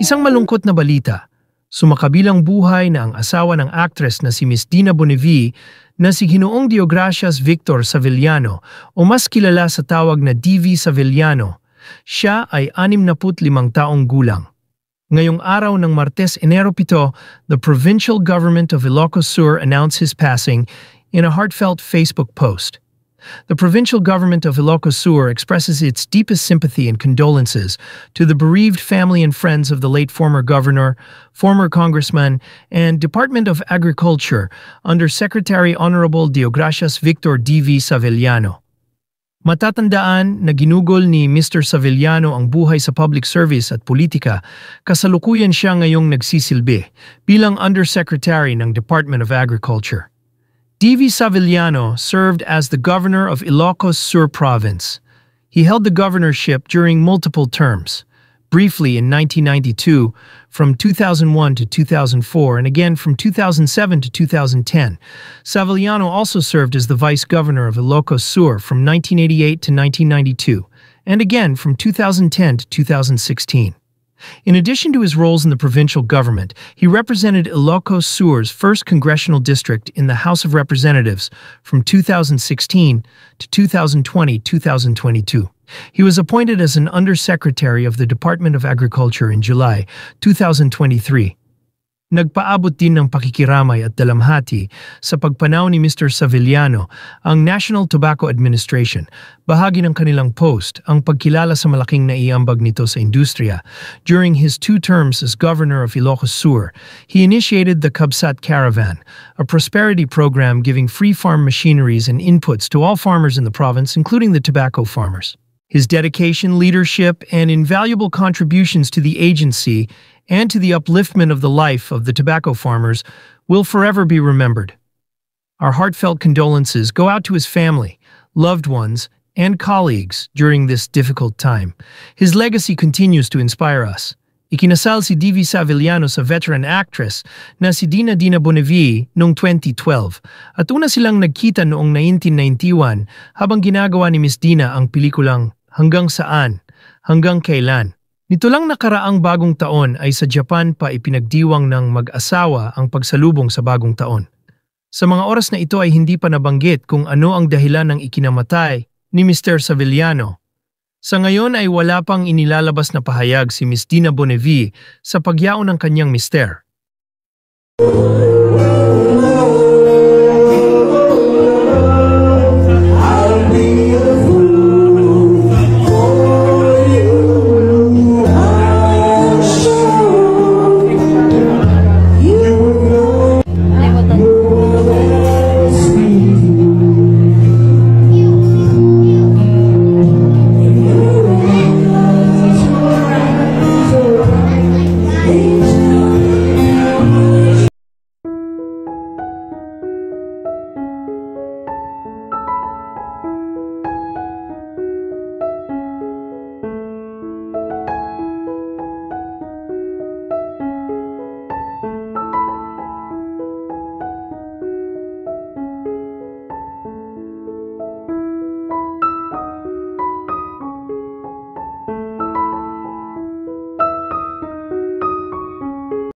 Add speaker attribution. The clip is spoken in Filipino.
Speaker 1: Isang malungkot na balita, sumakabilang buhay na ang asawa ng actress na si Miss Dina Bonnevie na si Ginoong Deogracias Victor Savellano o mas kilala sa tawag na DV Savellano. Siya ay 65 taong gulang. Ngayong araw ng Martes, Enero 7, the Provincial Government of Ilocos Sur announced his passing in a heartfelt Facebook post. The provincial government of Ilocos Sur expresses its deepest sympathy and condolences to the bereaved family and friends of the late former governor, former congressman, and Department of Agriculture under Secretary Honorable Deogracias Victor D.V. Savellano. Matatandaan na ginugol ni Mr. Savellano ang buhay sa public service at politika, kasalukuyan siya ngayong nagsisilbi bilang Undersecretary ng Department of Agriculture. D.V. Savellano served as the governor of Ilocos Sur Province. He held the governorship during multiple terms, briefly in 1992, from 2001 to 2004, and again from 2007 to 2010. Savellano also served as the vice governor of Ilocos Sur from 1988 to 1992, and again from 2010 to 2016. In addition to his roles in the provincial government, he represented Ilocos Sur's 1st Congressional District in the House of Representatives from 2016 to 2020-2022. He was appointed as an Undersecretary of the Department of Agriculture in July 2023. Nagpaabot din ng pakikiramay at dalamhati sa pagpanaw ni Mr. Savellano ang National Tobacco Administration. Bahagi ng kanilang post ang pagkilala sa malaking naiambag nito sa industriya. During his 2 terms as governor of Ilocos Sur, he initiated the Kabsat Caravan, a prosperity program giving free farm machineries and inputs to all farmers in the province, including the tobacco farmers. His dedication, leadership, and invaluable contributions to the agency and to the upliftment of the life of the tobacco farmers will forever be remembered. Our heartfelt condolences go out to his family, loved ones, and colleagues during this difficult time. His legacy continues to inspire us. Ikinasal si D.V. Savellano sa veteran actress na si Dina Bonnevie noong 2012 at una silang nagkita noong 1991 habang ginagawa ni Miss Dina ang pelikulang Hanggang Saan, Hanggang Kailan. Nito lang nakaraang bagong taon ay sa Japan pa ipinagdiwang ng mag-asawa ang pagsalubong sa bagong taon. Sa mga oras na ito ay hindi pa nabanggit kung ano ang dahilan ng ikinamatay ni Mr. Savellano. Sa ngayon ay wala pang inilalabas na pahayag si Miss Dina Bonnevie sa pagyaon ng kanyang mister.